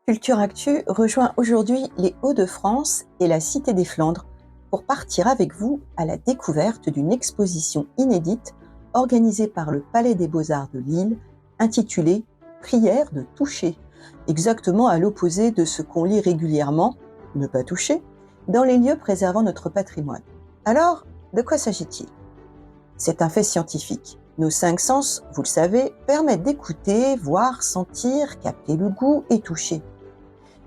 Culture Actu rejoint aujourd'hui les Hauts-de-France et la Cité des Flandres pour partir avec vous à la découverte d'une exposition inédite organisée par le Palais des Beaux-Arts de Lille, intitulée « Prière de toucher », exactement à l'opposé de ce qu'on lit régulièrement, « ne pas toucher », dans les lieux préservant notre patrimoine. Alors, de quoi s'agit-il ? C'est un fait scientifique. Nos 5 sens, vous le savez, permettent d'écouter, voir, sentir, capter le goût et toucher.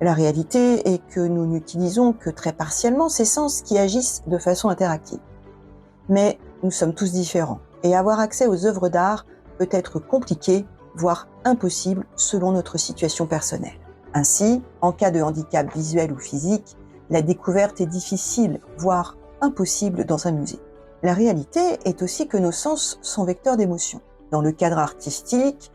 La réalité est que nous n'utilisons que très partiellement ces sens qui agissent de façon interactive. Mais nous sommes tous différents et avoir accès aux œuvres d'art peut être compliqué, voire impossible selon notre situation personnelle. Ainsi, en cas de handicap visuel ou physique, la découverte est difficile, voire impossible dans un musée. La réalité est aussi que nos sens sont vecteurs d'émotions. Dans le cadre artistique,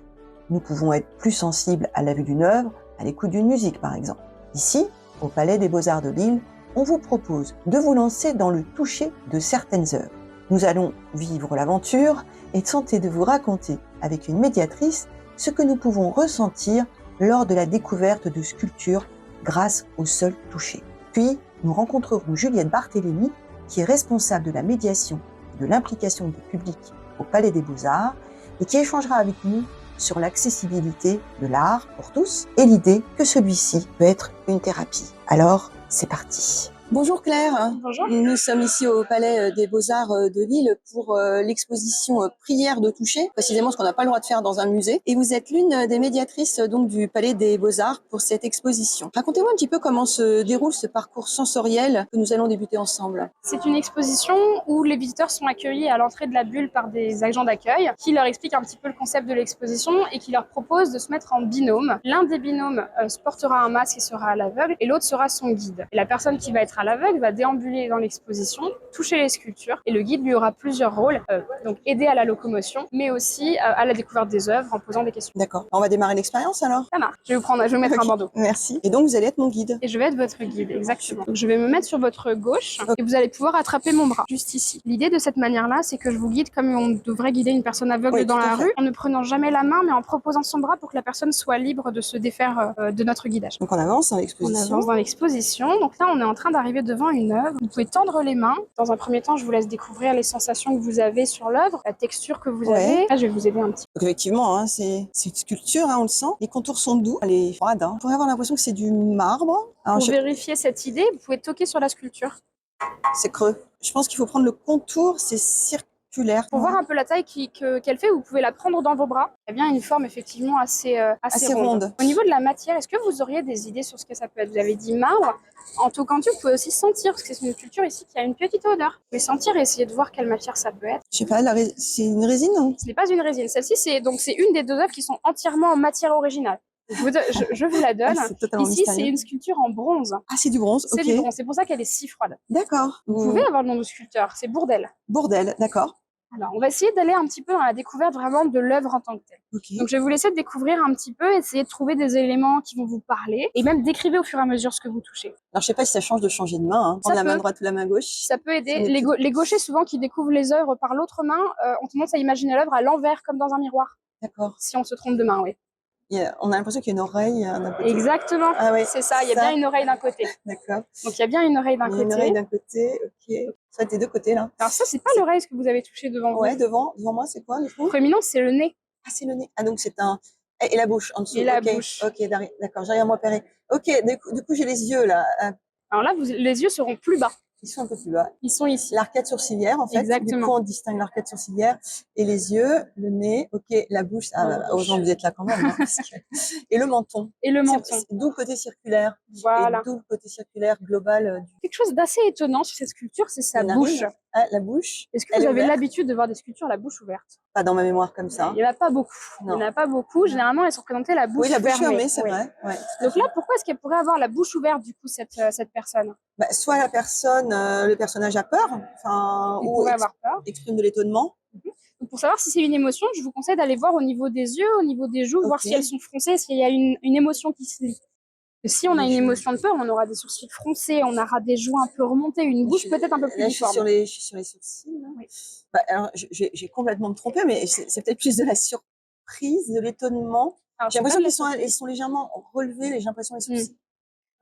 nous pouvons être plus sensibles à la vue d'une œuvre, à l'écoute d'une musique par exemple. Ici, au Palais des Beaux-Arts de Lille, on vous propose de vous lancer dans le toucher de certaines œuvres. Nous allons vivre l'aventure et tenter de vous raconter avec une médiatrice ce que nous pouvons ressentir lors de la découverte de sculptures grâce au seul toucher. Puis, nous rencontrerons Juliette Barthélémy, qui est responsable de la médiation et de l'implication du public au Palais des Beaux-Arts et qui échangera avec nous sur l'accessibilité de l'art pour tous et l'idée que celui-ci peut être une thérapie. Alors, c'est parti. Bonjour Claire. Bonjour. Nous sommes ici au Palais des Beaux-Arts de Lille pour l'exposition Prière de toucher, précisément ce qu'on n'a pas le droit de faire dans un musée. Et vous êtes l'une des médiatrices donc du Palais des Beaux-Arts pour cette exposition. Racontez-moi un petit peu comment se déroule ce parcours sensoriel que nous allons débuter ensemble. C'est une exposition où les visiteurs sont accueillis à l'entrée de la bulle par des agents d'accueil qui leur expliquent un petit peu le concept de l'exposition et qui leur proposent de se mettre en binôme. L'un des binômes portera un masque et sera à l'aveugle et l'autre sera son guide. Et la personne qui va être à l'aveugle va déambuler dans l'exposition, toucher les sculptures et le guide lui aura plusieurs rôles, donc aider à la locomotion mais aussi à la découverte des œuvres en posant des questions. D'accord. On va démarrer l'expérience alors ? Ça marche. Je vais vous mettre un bandeau. Merci. Et donc vous allez être mon guide. Et je vais être votre guide, exactement. Donc je vais me mettre sur votre gauche et vous allez pouvoir attraper mon bras, juste ici. L'idée de cette manière-là, c'est que je vous guide comme on devrait guider une personne aveugle dans la rue, en ne prenant jamais la main, mais en proposant son bras pour que la personne soit libre de se défaire de notre guidage. Donc on avance dans l'exposition. On avance dans l'exposition. Donc là, on est en train d'arriver devant une œuvre. Vous pouvez tendre les mains. Dans un premier temps, je vous laisse découvrir les sensations que vous avez sur l'œuvre, la texture que vous avez. Là, je vais vous aider un petit peu. Donc effectivement, c'est une sculpture, on le sent. Les contours sont doux, elle est froide. On pourrait avoir l'impression que c'est du marbre. Alors, pour vérifier cette idée, vous pouvez toquer sur la sculpture. C'est creux. Je pense qu'il faut prendre le contour, c'est circulaire. Pour voir un peu la taille qu'elle fait, vous pouvez la prendre dans vos bras. Elle a bien une forme effectivement assez ronde. Au niveau de la matière, est-ce que vous auriez des idées sur ce que ça peut être ? Vous avez dit marbre. En toquant dessus, vous pouvez aussi sentir, parce que c'est une sculpture ici qui a une petite odeur. Vous pouvez sentir et essayer de voir quelle matière ça peut être. Je sais pas, c'est une résine, non ? Ce n'est pas une résine. Celle-ci, c'est une des 2 œuvres qui sont entièrement en matière originale. Je vous la donne. Ici, c'est une sculpture en bronze. Ah, c'est du bronze, ok. C'est du bronze, c'est pour ça qu'elle est si froide. D'accord. Vous pouvez avoir le nom de sculpteur, c'est Bourdelle. Bourdelle, d'accord. Alors, on va essayer d'aller un petit peu dans la découverte vraiment de l'œuvre en tant que telle. Okay. Donc, je vais vous laisser découvrir un petit peu, essayer de trouver des éléments qui vont vous parler et même décrivez au fur et à mesure ce que vous touchez. Alors, je sais pas si ça change de changer de main, prendre la main droite ou la main gauche. Ça peut aider. Les gauchers, souvent, qui découvrent les œuvres par l'autre main, ont tendance à imaginer l'œuvre à l'envers, comme dans un miroir. D'accord. Si on se trompe de main, oui. On a l'impression qu'il y a une oreille d'un côté. Exactement, c'est ça, il y a bien une oreille d'un côté. D'accord. Donc il y a bien une oreille d'un côté. Une oreille d'un côté, ok. Ça, des 2 côtés là. Alors ça, c'est pas l'oreille, ce que vous avez touché devant vous. Ouais, devant moi, c'est quoi du coup ? Prééminent, c'est le nez. Ah, c'est le nez. Ah, donc c'est un... Et la bouche en dessous. Et la bouche. Ok, d'accord, j'arrive à me repérer. Ok, du coup, j'ai les yeux là. Alors là, les yeux seront plus bas. Ils sont un peu plus bas. Ils sont ici. L'arcade sourcilière, en fait. Exactement. Du coup, on distingue l'arcade sourcilière et les yeux, le nez, ok, la bouche. Heureusement que vous êtes là quand même. Et le menton. Et le menton. D'où le côté circulaire. Voilà. Et d'où le côté circulaire global. Quelque chose d'assez étonnant sur cette sculpture, c'est sa bouche. Ah, la bouche. Est-ce que vous avez l'habitude de voir des sculptures à la bouche ouverte ? Pas dans ma mémoire comme ça. Il n'y en a pas beaucoup. Non. Il n'y en a pas beaucoup. Généralement, elles sont représentées la bouche fermée. Oui, la bouche fermée, c'est vrai. Ouais, donc là, pourquoi est-ce qu'elle pourrait avoir la bouche ouverte, du coup, cette personne ? Soit la personne, le personnage a peur, ou avoir peur. Exprime de l'étonnement. Donc pour savoir si c'est une émotion, je vous conseille d'aller voir au niveau des yeux, au niveau des joues, voir si elles sont froncées, s'il y a une émotion qui se lit. Si on a une émotion de peur, on aura des sourcils froncés, on aura des joues un peu remontées, une bouche peut-être un peu plus difforme. Je suis sur les sourcils. Oui. Alors, j'ai complètement me trompé, mais c'est peut-être plus de la surprise, de l'étonnement. Alors, J'ai c'est pas l'impression de la qu'ils sont, surprise. ils sont légèrement relevés, j'ai l'impression les sourcils.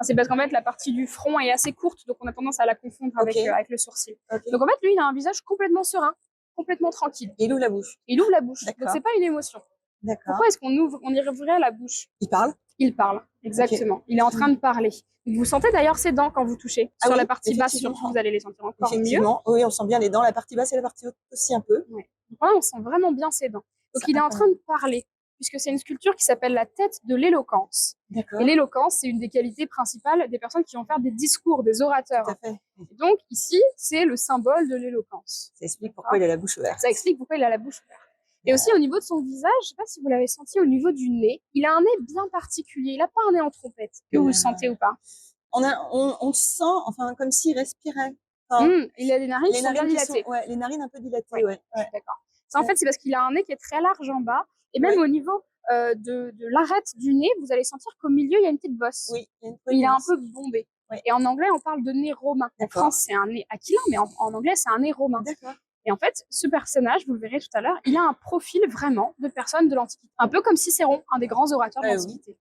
C'est parce qu'en fait, la partie du front est assez courte, donc on a tendance à la confondre avec, Ok. avec le sourcil. Ok. Donc en fait, lui, il a un visage complètement serein, complètement tranquille. Et il ouvre la bouche. Il ouvre la bouche, donc D'accord. c'est pas une émotion. D'accord. Pourquoi est-ce qu'on y ouvrirait la bouche? Il parle. Il parle, exactement. Il est en train de parler. Vous sentez d'ailleurs ses dents quand vous touchez. Ah Sur oui, la partie basse, effectivement. surtout, vous allez les sentir encore mieux. Effectivement, oui, on sent bien les dents, la partie basse et la partie haute aussi un peu. Ouais. Donc là, on sent vraiment bien ses dents. Donc C'est il est en incroyable. train de parler, puisque c'est une sculpture qui s'appelle la tête de l'éloquence. D'accord. Et l'éloquence, c'est une des qualités principales des personnes qui vont faire des discours, des Tout orateurs. à fait. Et donc ici, c'est le symbole de l'éloquence. Ça explique pourquoi il a la bouche ouverte. Ça explique pourquoi il a la bouche ouverte. Et aussi au niveau de son visage, je sais pas si vous l'avez senti au niveau du nez, il a un nez bien particulier. Il a pas un nez en trompette. Que vous le sentez ou pas? On sent, enfin, comme s'il respirait. Enfin, Il a des narines qui sont bien dilatées. Ouais, les narines un peu dilatées, Ouais. ouais. D'accord. Ça, en fait, c'est parce qu'il a un nez qui est très large en bas. Et même au niveau de l'arête du nez, vous allez sentir qu'au milieu, il y a une petite bosse. Oui, il y a une Il est un bosse. peu bombé. Ouais. Et en anglais, on parle de nez romain. En D'accord. France, c'est un nez aquilin, mais en anglais, c'est un nez romain. D'accord. Et en fait, ce personnage, vous le verrez tout à l'heure, il a un profil vraiment de personne de l'Antiquité. Un peu comme Cicéron, un des grands orateurs de l'Antiquité.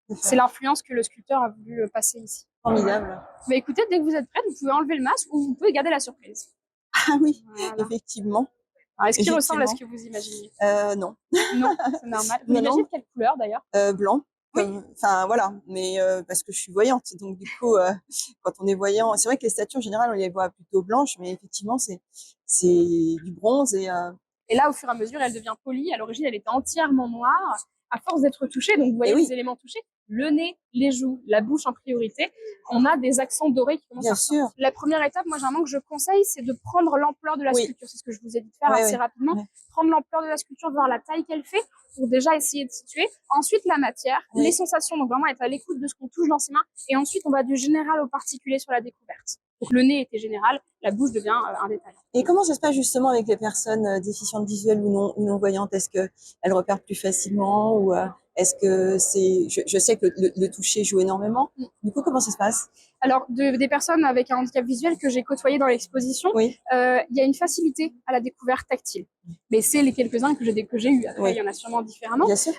Oui. C'est l'influence que le sculpteur a voulu passer ici. Formidable. Mais écoutez, dès que vous êtes prête, vous pouvez enlever le masque ou vous pouvez garder la surprise. Ah oui, Voilà. effectivement. Alors, est-ce qu'il ressemble à ce que vous imaginez? Non. Non, c'est normal. Vous Non, imaginez non. de quelle couleur d'ailleurs? Blanc. Oui. Enfin, voilà. Mais parce que je suis voyante. Donc, du coup, quand on est voyant, c'est vrai que les statues, en général, on les voit plutôt blanches. Mais effectivement, c'est du bronze. Et là, au fur et à mesure, elle devient polie. À l'origine, elle était entièrement noire. À force d'être touchée, donc vous voyez les éléments touchés, le nez, les joues, la bouche en priorité, on a des accents dorés qui commencent à ressortir. La première étape, moi, généralement, que je conseille, c'est de prendre l'ampleur de la sculpture. C'est ce que je vous ai dit de faire assez rapidement. Prendre l'ampleur de la sculpture, voir la taille qu'elle fait, pour déjà essayer de situer. Ensuite, la matière, les sensations, donc vraiment être à l'écoute de ce qu'on touche dans ses mains. Et ensuite, on va du général au particulier sur la découverte. Donc le nez était général, la bouche devient un détail. Et comment ça se passe justement avec les personnes déficientes visuelles ou non voyantes? Est-ce qu'elles repèrent plus facilement ou est-ce que c'est... Je sais que le toucher joue énormément. Du coup, comment ça se passe? Alors, des personnes avec un handicap visuel que j'ai côtoyées dans l'exposition, il y a une facilité à la découverte tactile. Mais c'est les quelques-uns que j'ai eus. Après, il y en a sûrement différemment. Bien sûr.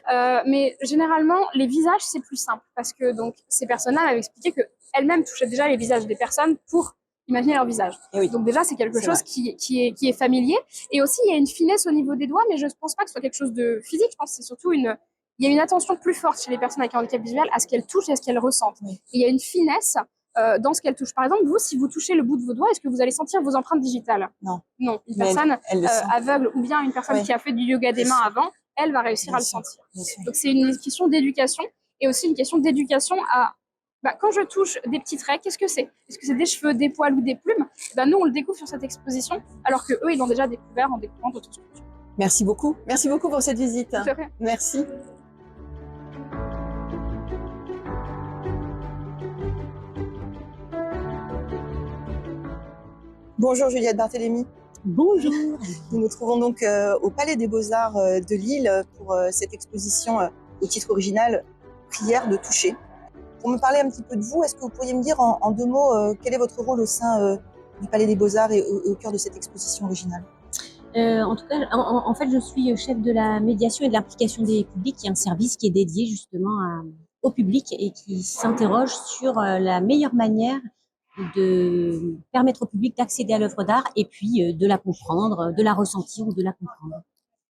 Mais généralement, les visages, c'est plus simple. Parce que donc, ces personnes-là m'avaient expliqué qu'elles-mêmes touchaient déjà les visages des personnes pour imaginer leur visage. Donc déjà, c'est quelque chose qui est familier. Et aussi, il y a une finesse au niveau des doigts, mais je ne pense pas que ce soit quelque chose de physique. Je pense que c'est surtout il y a une attention plus forte chez les personnes avec un handicap visuel à ce qu'elles touchent et à ce qu'elles ressentent. Et il y a une finesse dans ce qu'elles touchent. Par exemple, vous, si vous touchez le bout de vos doigts, est-ce que vous allez sentir vos empreintes digitales? Non. Non. Une personne aveugle ou bien une personne qui a fait du yoga des mains avant, elle va réussir à le sentir. Donc c'est une question d'éducation et aussi une question d'éducation à... quand je touche des petits traits, qu'est-ce que c'est? Est-ce que c'est des cheveux, des poils ou des plumes? Nous, on le découvre sur cette exposition, alors que eux, ils l'ont déjà découvert en découvrant d'autres sculptures. Merci beaucoup. Merci beaucoup pour cette visite. De rien. Merci. Bonjour Juliette Barthélémy. Bonjour. Nous nous trouvons donc au Palais des Beaux-Arts de Lille pour cette exposition au titre original « Prière de toucher ». Pour me parler un petit peu de vous, est-ce que vous pourriez me dire en deux mots quel est votre rôle au sein du Palais des Beaux-Arts et au cœur de cette exposition originale? En tout cas, en fait, je suis chef de la médiation et de l'implication des publics, qui est un service qui est dédié justement au public et qui s'interroge sur la meilleure manière de permettre au public d'accéder à l'œuvre d'art et puis de la comprendre, de la ressentir ou de la comprendre.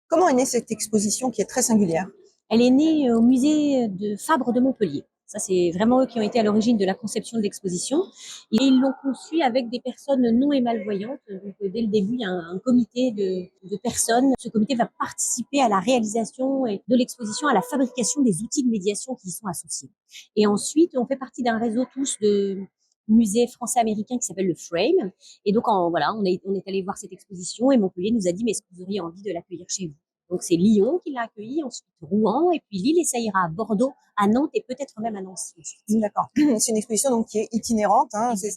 Comment est née cette exposition qui est très singulière? Elle est née au musée de Fabre de Montpellier. Ça, c'est vraiment eux qui ont été à l'origine de la conception de l'exposition. Et ils l'ont conçue avec des personnes non et malvoyantes. Donc, dès le début, il y a un comité de personnes. Ce comité va participer à la réalisation de l'exposition, à la fabrication des outils de médiation qui y sont associés. Et ensuite, on fait partie d'un réseau tous de musée français-américain qui s'appelle le Frame. Et donc, on est allé voir cette exposition et Montpellier nous a dit, mais est-ce que vous auriez envie de l'accueillir chez vous? Donc, c'est Lyon qui l'a accueilli, ensuite Rouen, et puis Lille, et ça ira à Bordeaux, à Nantes et peut-être même à Nancy. D'accord. C'est une exposition donc qui est itinérante, hein, c'est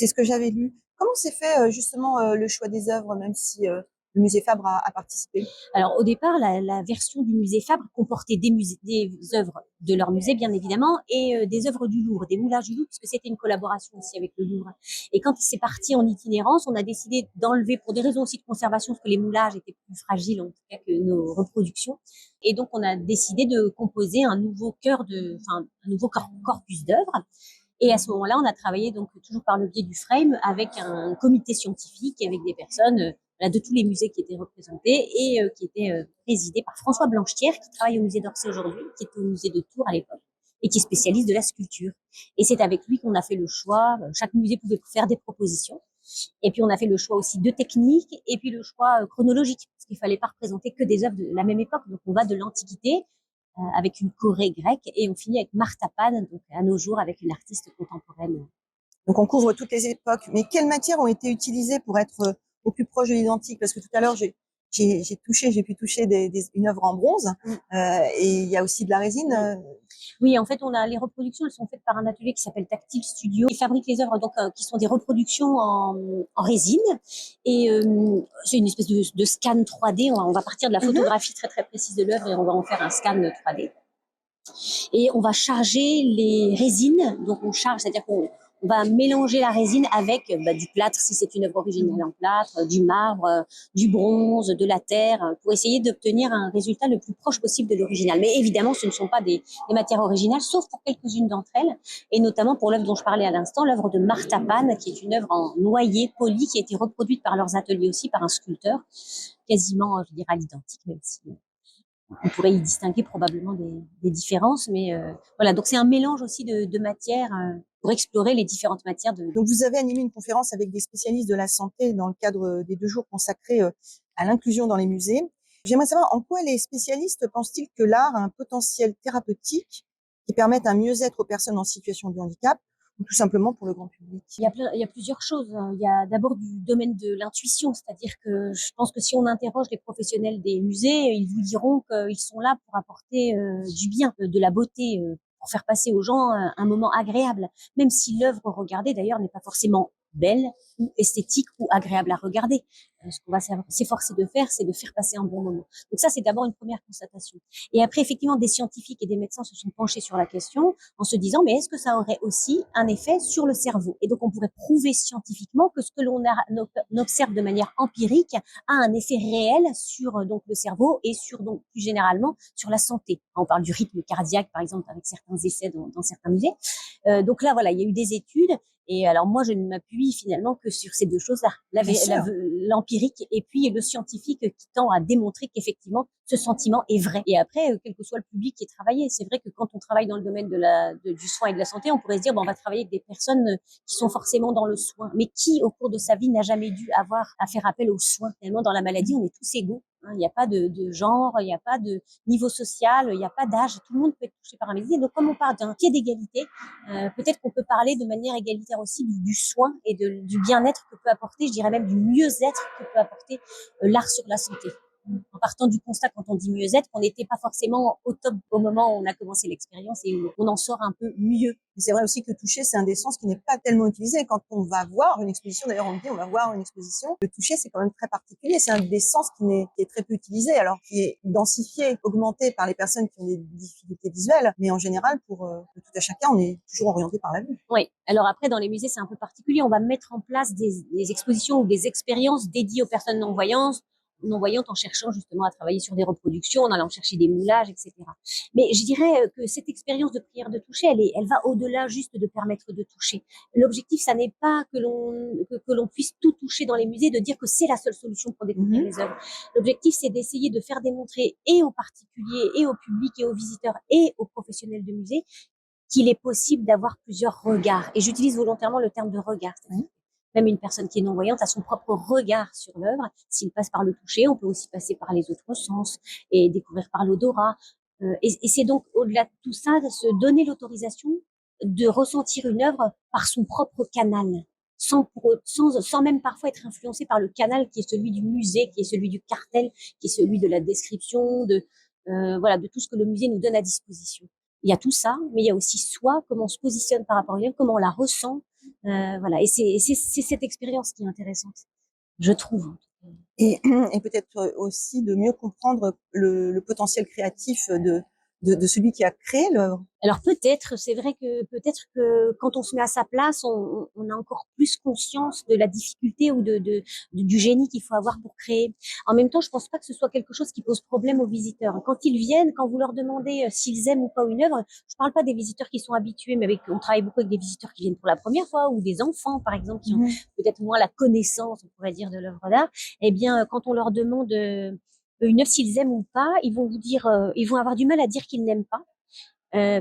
ce que j'avais lu. Comment s'est fait justement le choix des œuvres, même si le musée Fabre a participé? Alors, au départ, la version du musée Fabre comportait des œuvres de leur musée, bien évidemment, et des œuvres du Louvre, des moulages du Louvre, puisque c'était une collaboration aussi avec le Louvre. Et quand c'est parti en itinérance, on a décidé d'enlever, pour des raisons aussi de conservation, parce que les moulages étaient plus fragiles, en tout cas, que nos reproductions. Et donc, on a décidé de composer un nouveau un nouveau corpus d'œuvres. Et à ce moment-là, on a travaillé donc toujours par le biais du Frame avec un comité scientifique, avec des personnes de tous les musées qui étaient représentés et qui étaient présidés par François Blanchetière, qui travaille au musée d'Orsay aujourd'hui, qui était au musée de Tours à l'époque et qui est spécialiste de la sculpture. Et c'est avec lui qu'on a fait le choix. Chaque musée pouvait faire des propositions. Et puis on a fait le choix aussi de technique et puis le choix chronologique, parce qu'il fallait pas représenter que des œuvres de la même époque. Donc on va de l'Antiquité avec une Corée grecque et on finit avec Marta Pan, donc à nos jours avec une artiste contemporaine. Donc on couvre toutes les époques. Mais quelles matières ont été utilisées pour être au plus proche de l'identique? Parce que tout à l'heure, j'ai pu toucher une œuvre en bronze, et il y a aussi de la résine. Oui, en fait, les reproductions, elles sont faites par un atelier qui s'appelle Tactile Studio. Ils fabriquent les œuvres, donc, qui sont des reproductions en résine. Et c'est une espèce de scan 3D. On va partir de la photographie très, très précise de l'œuvre et on va en faire un scan 3D. Et on va charger les résines. Donc, on charge, c'est-à-dire qu'on va mélanger la résine avec du plâtre, si c'est une œuvre originale en plâtre, du marbre, du bronze, de la terre, pour essayer d'obtenir un résultat le plus proche possible de l'original. Mais évidemment, ce ne sont pas des matières originales, sauf pour quelques-unes d'entre elles, et notamment pour l'œuvre dont je parlais à l'instant, l'œuvre de Marta Pan, qui est une œuvre en noyer poli, qui a été reproduite par leurs ateliers aussi, par un sculpteur, quasiment, je dirais, à l'identique, même si on pourrait y distinguer probablement des différences, mais voilà. Donc c'est un mélange aussi de matières pour explorer les différentes matières. Donc vous avez animé une conférence avec des spécialistes de la santé dans le cadre des 2 jours consacrés à l'inclusion dans les musées. J'aimerais savoir en quoi les spécialistes pensent-ils que l'art a un potentiel thérapeutique qui permette un mieux-être aux personnes en situation de handicap, ou tout simplement pour le grand public? Il y a plusieurs choses. Il y a d'abord du domaine de l'intuition, c'est-à-dire que je pense que si on interroge les professionnels des musées, ils vous diront qu'ils sont là pour apporter du bien, de la beauté, pour faire passer aux gens un moment agréable, même si l'œuvre regardée d'ailleurs n'est pas forcément belle ou esthétique ou agréable à regarder. Ce qu'on va s'efforcer de faire, c'est de faire passer un bon moment. Donc ça, c'est d'abord une première constatation. Et après, effectivement, des scientifiques et des médecins se sont penchés sur la question en se disant, mais est-ce que ça aurait aussi un effet sur le cerveau? Et donc, on pourrait prouver scientifiquement que ce que l'on observe de manière empirique a un effet réel sur donc le cerveau et sur donc plus généralement sur la santé. On parle du rythme cardiaque, par exemple, avec certains essais dans certains musées. Donc là, voilà, il y a eu des études. Et alors moi, je ne m'appuie finalement que sur ces deux choses-là, l'empirique et puis le scientifique qui tend à démontrer qu'effectivement ce sentiment est vrai. Et après, quel que soit le public qui est travaillé, c'est vrai que quand on travaille dans le domaine du soin et de la santé, on pourrait se dire on va travailler avec des personnes qui sont forcément dans le soin, mais qui au cours de sa vie n'a jamais dû avoir à faire appel aux soins. Tellement dans la maladie, on est tous égaux. Il n'y a pas de genre, il n'y a pas de niveau social, il n'y a pas d'âge, tout le monde peut être touché par un médecin. Donc comme on parle d'un pied d'égalité, peut-être qu'on peut parler de manière égalitaire aussi du soin et du bien-être que peut apporter, je dirais même du mieux-être que peut apporter l'art sur la santé. En partant du constat, quand on dit mieux-être, qu'on n'était pas forcément au top au moment où on a commencé l'expérience et où on en sort un peu mieux. Mais c'est vrai aussi que le toucher, c'est un des sens qui n'est pas tellement utilisé. Quand on va voir une exposition, d'ailleurs on dit on va voir une exposition, le toucher c'est quand même très particulier. C'est un des sens qui est très peu utilisé, alors qui est densifié, augmenté par les personnes qui ont des difficultés visuelles. Mais en général, pour tout à chacun, on est toujours orienté par la vue. Oui. Alors après, dans les musées, c'est un peu particulier. On va mettre en place des expositions ou des expériences dédiées aux personnes non-voyantes en cherchant justement à travailler sur des reproductions, en allant chercher des moulages, etc. Mais je dirais que cette expérience de prière de toucher, elle va au-delà juste de permettre de toucher. L'objectif, ça n'est pas que l'on puisse tout toucher dans les musées, de dire que c'est la seule solution pour découvrir les œuvres. L'objectif, c'est d'essayer de faire démontrer et aux particuliers, et au public, et aux visiteurs, et aux professionnels de musée qu'il est possible d'avoir plusieurs regards. Et j'utilise volontairement le terme de regard. Même une personne qui est non-voyante a son propre regard sur l'œuvre. S'il passe par le toucher, on peut aussi passer par les autres sens et découvrir par l'odorat. Et c'est donc, au-delà de tout ça, de se donner l'autorisation de ressentir une œuvre par son propre canal, sans même parfois être influencé par le canal qui est celui du musée, qui est celui du cartel, qui est celui de la description, de tout ce que le musée nous donne à disposition. Il y a tout ça, mais il y a aussi soi, comment on se positionne par rapport à elle, comment on la ressent. Et c'est cette expérience qui est intéressante, je trouve. Et et peut-être, aussi de mieux comprendre le potentiel créatif de celui qui a créé l'œuvre. Alors peut-être, c'est vrai que peut-être que quand on se met à sa place, on a encore plus conscience de la difficulté ou du génie qu'il faut avoir pour créer. En même temps, je pense pas que ce soit quelque chose qui pose problème aux visiteurs. Quand ils viennent, quand vous leur demandez s'ils aiment ou pas une œuvre, je parle pas des visiteurs qui sont habitués, mais on travaille beaucoup avec des visiteurs qui viennent pour la première fois ou des enfants, par exemple, qui ont Mmh. peut-être moins la connaissance, on pourrait dire, de l'œuvre d'art. Eh bien, quand on leur demande une œuvre s'ils aiment ou pas, ils vont vous dire, ils vont avoir du mal à dire qu'ils n'aiment pas.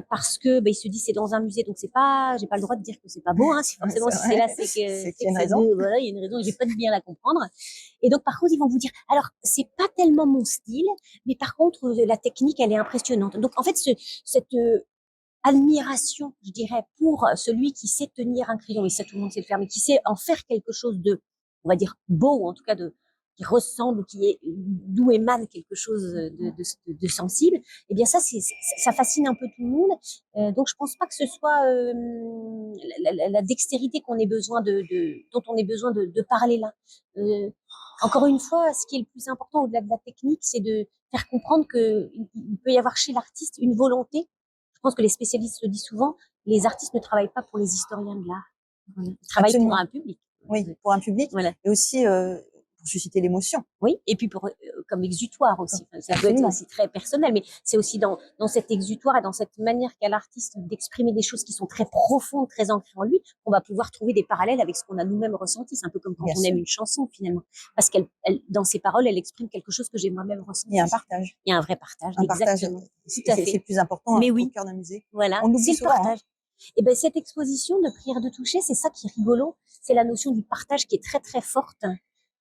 Parce que ils se disent c'est dans un musée donc c'est pas j'ai pas le droit de dire que c'est pas beau hein, si Ouais, forcément c'est si c'est vrai, là c'est que c'est qu'il y a une c'est raison. voilà il y a une raison et j'ai pas de bien la comprendre et donc par contre ils vont vous dire alors c'est pas tellement mon style mais par contre la technique elle est impressionnante donc en fait cette admiration je dirais pour celui qui sait tenir un crayon et ça tout le monde sait le faire mais qui sait en faire quelque chose de on va dire beau ou en tout cas de qui ressemble, qui est d'où émane quelque chose de sensible, eh bien ça, ça fascine un peu tout le monde. Donc je pense pas que ce soit la dextérité qu'on ait besoin dont on ait besoin de parler là. Euh, Encore une fois, ce qui est le plus important au-delà de la technique, c'est de faire comprendre que il peut y avoir chez l'artiste une volonté. Je pense que les spécialistes le disent souvent. Les artistes ne travaillent pas pour les historiens de l'art. Voilà. Ils travaillent pour Absolument. un public. Oui, pour un public Voilà. et aussi, pour susciter l'émotion. Oui, et puis pour comme exutoire aussi. Enfin, ça peut être Absolument. aussi très personnel, mais c'est aussi dans cet exutoire et dans cette manière qu'a l'artiste d'exprimer des choses qui sont très profondes, très ancrées en lui, qu'on va pouvoir trouver des parallèles avec ce qu'on a nous-mêmes ressenti. C'est un peu comme quand Bien on sûr. aime une chanson finalement, parce dans ses paroles, elle exprime quelque chose que j'ai moi-même ressenti. Il y a un partage. Il y a un vrai partage, Un partage, exactement. Tout c'est à c'est fait. le plus important, Mais au oui, cœur d'un musée. voilà, On l'oublie c'est le souvent, hein. partage. Et ben cette exposition de prière de toucher, c'est ça qui est rigolo, c'est la notion du partage qui est très très forte.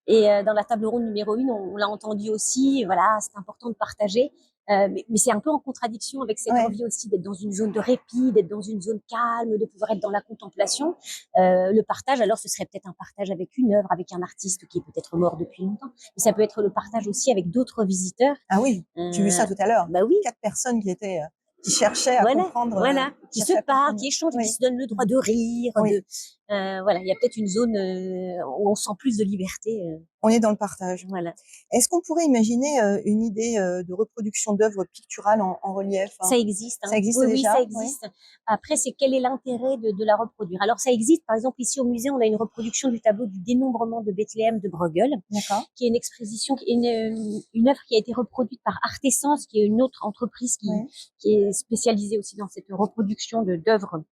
Et dans la table ronde numéro 1, on l'a entendu aussi, voilà, c'est important de partager. Mais c'est un peu en contradiction avec cette Ouais. envie aussi d'être dans une zone de répit, d'être dans une zone calme, de pouvoir être dans la contemplation. Le partage, alors ce serait peut-être un partage avec une œuvre, avec un artiste qui est peut-être mort depuis longtemps. Mais ça peut être le partage aussi avec d'autres visiteurs. Ah oui, j'ai vu ça tout à l'heure. Bah oui, 4 personnes qui étaient, qui cherchaient à comprendre, voilà, qui se cherchaient à parlent, comprendre. qui échangent, Oui. qui se donnent le droit de rire, Oui. voilà, il y a peut-être une zone où on sent plus de liberté, On est dans le partage. voilà. Est-ce qu'on pourrait imaginer, une idée, de reproduction d'œuvres picturales en relief, hein? Ça existe, hein. Ça existe Oui, déjà? ça Oui. existe. Après, c'est quel est l'intérêt de la reproduire? Alors, ça existe, par exemple, ici au musée, on a une reproduction du tableau du dénombrement de Bethléem de Bruegel, D'accord. qui est une exposition, une œuvre qui a été reproduite par Artessence, qui est une autre entreprise Ouais. qui est spécialisée aussi dans cette reproduction d'œuvres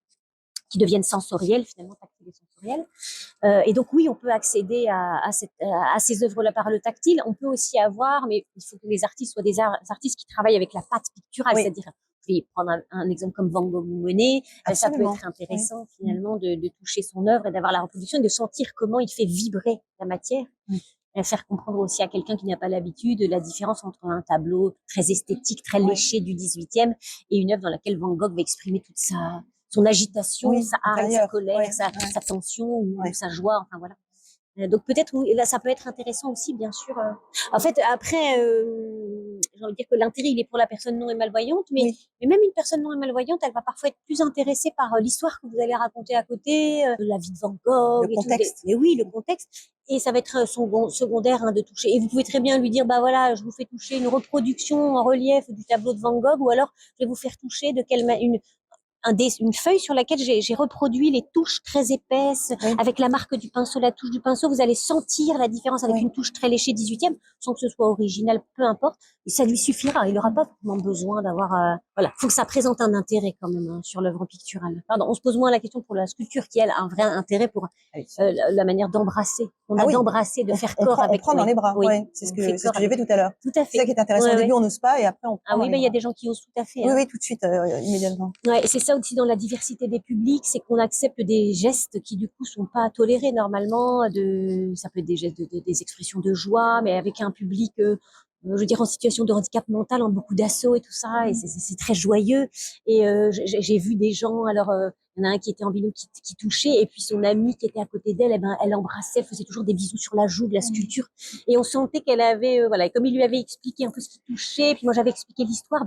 qui deviennent sensorielles, finalement, tactiles et sensorielles. Et donc, oui, on peut accéder à ces œuvres-là par le tactile. On peut aussi avoir, mais il faut que les artistes soient des artistes qui travaillent avec la pâte picturale, Oui. c'est-à-dire, je vais prendre un exemple comme Van Gogh ou Monet. Ça peut Absolument. être intéressant, Oui. finalement, de toucher son œuvre et d'avoir la reproduction et de sentir comment il fait vibrer la matière. Faire comprendre aussi à quelqu'un qui n'a pas l'habitude la différence entre un tableau très esthétique, très léché du 18e et une œuvre dans laquelle Van Gogh va exprimer toute son agitation, Oui, sa hargne, sa intérieur. colère, Ouais, sa ouais. tension ou Ouais. sa joie, enfin voilà. Donc peut-être oui, là ça peut être intéressant aussi bien sûr. En fait après j'ai envie de dire que l'intérêt il est pour la personne non et malvoyante, Oui. mais même une personne non et malvoyante elle va parfois être plus intéressée par l'histoire que vous allez raconter à côté, la vie de Van Gogh Le et contexte. tout. Mais oui le contexte et ça va être son secondaire hein, de toucher. Et vous pouvez très bien lui dire bah voilà je vous fais toucher une reproduction en relief du tableau de Van Gogh ou alors je vais vous faire toucher de une feuille sur laquelle j'ai reproduit les touches très épaisses, Oui. avec la marque du pinceau, la touche du pinceau. Vous allez sentir la différence avec Oui. une touche très léchée 18e, sans que ce soit original, peu importe. Et ça lui suffira. Il n'aura pas vraiment besoin d'avoir... voilà, faut que ça présente un intérêt quand même hein, sur l'œuvre picturale. Pardon, on se pose moins la question pour la sculpture qui, elle, a un vrai intérêt pour la manière d'embrasser. On a d'embrasser, de faire corps avec... On prend dans les bras, oui, ouais. C'est ce que j'ai fait tout à l'heure. Tout à C'est ça fait. qui est intéressant. Au début, on n'ose pas et après, on prend Ah dans oui, les il y a bras. des gens qui osent tout à fait. Oui, Hein. oui, tout de suite, immédiatement. Ouais, et c'est ça aussi dans la diversité des publics, c'est qu'on accepte des gestes qui du coup sont pas tolérés normalement. Ça peut être des gestes, des expressions de joie, mais avec un public, je veux dire en situation de handicap mental, en beaucoup d'assauts et tout ça, et c'est très joyeux. Et j'ai vu des gens alors Il y en a un qui était en binôme qui touchait, et puis son amie qui était à côté d'elle, eh ben, elle embrassait, faisait toujours des bisous sur la joue de la sculpture. Et on sentait qu'elle avait, voilà, comme il lui avait expliqué un peu ce qui touchait, puis moi j'avais expliqué l'histoire,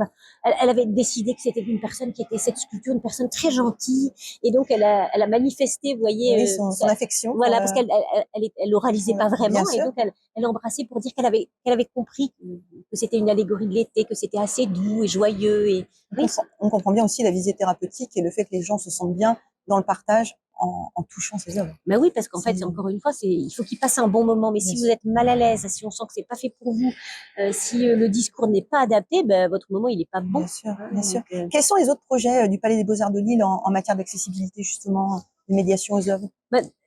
elle avait décidé que c'était une personne qui était cette sculpture, une personne très gentille, et donc elle a manifesté, vous voyez, Oui, son affection voilà, pour, parce qu'elle oralisait pas vraiment, bien et sûr. donc elle embrassait pour dire qu'elle avait compris que c'était une allégorie de l'été, que c'était assez doux et joyeux, et oui, On comprend bien aussi la visée thérapeutique et le fait que les gens se sentent bien dans le partage en touchant ces œuvres. ben oui, parce qu'en C'est- fait, encore une fois, il faut qu'ils passent un bon moment. Mais Bien si vous sûr. êtes mal à l'aise, si on sent que c'est pas fait pour vous, si le discours n'est pas adapté, ben votre moment il est pas bon. Bien sûr, bien sûr. Donc, Quels sont les autres projets du Palais des Beaux-Arts de Lille en matière d'accessibilité, justement, de médiation aux œuvres?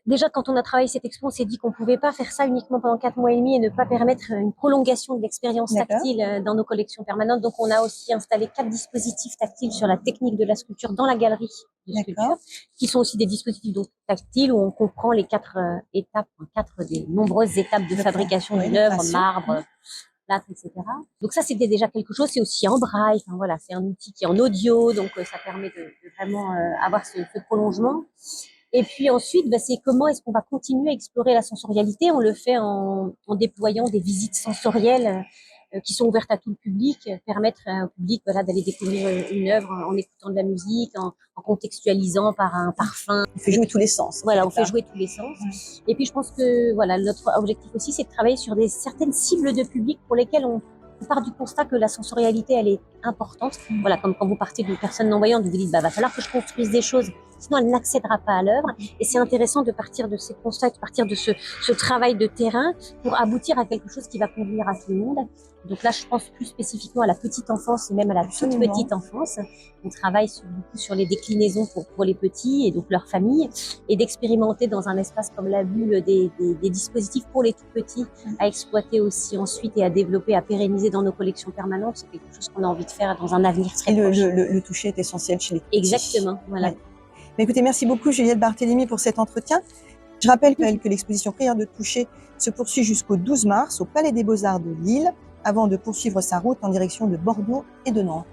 déjà, quand on a travaillé cette expo, on s'est dit qu'on pouvait pas faire ça uniquement pendant 4 mois et demi et ne pas permettre une prolongation de l'expérience D'accord. tactile dans nos collections permanentes. Donc, on a aussi installé 4 dispositifs tactiles sur la technique de la sculpture dans la galerie de sculpture, D'accord. qui sont aussi des dispositifs donc tactiles où on comprend les 4 étapes, 4 des nombreuses étapes de fabrication Oui, d'une de œuvre, création. marbre, plâtre, etc. Donc ça, c'était déjà quelque chose. C'est aussi en braille. Enfin, voilà, c'est un outil qui est en audio, donc ça permet de vraiment avoir ce prolongement. Et puis ensuite, c'est comment est-ce qu'on va continuer à explorer la sensorialité. On le fait en déployant des visites sensorielles qui sont ouvertes à tout le public, permettre au public d'aller découvrir une œuvre en écoutant de la musique, en contextualisant par un parfum. On fait jouer tous les sens. Voilà, on quelque fait part. jouer tous les sens. Et puis je pense que voilà, notre objectif aussi, c'est de travailler sur certaines cibles de public pour lesquelles on part du constat que la sensorialité, elle est importante. Voilà, comme quand vous partez d'une personne non-voyante, vous vous dites, va falloir que je construise des choses, sinon elle n'accédera pas à l'œuvre. Et c'est intéressant de partir de ces constats, de partir de ce travail de terrain pour aboutir à quelque chose qui va convenir à tout le monde. Donc là, je pense plus spécifiquement à la petite enfance et même à la toute Absolument. petite enfance. On travaille beaucoup sur les déclinaisons pour les petits et donc leurs familles, et d'expérimenter dans un espace comme la bulle des dispositifs pour les tout petits à exploiter aussi ensuite et à développer, à pérenniser dans nos collections permanentes. C'est quelque chose qu'on a envie de faire dans un avenir très Et proche. le toucher est essentiel chez les petits. Exactement, voilà. Ouais. Mais écoutez, merci beaucoup Juliette Barthélémy pour cet entretien. Je rappelle que l'exposition Prière de toucher se poursuit jusqu'au 12 mars au Palais des Beaux-Arts de Lille, avant de poursuivre sa route en direction de Bordeaux et de Nantes.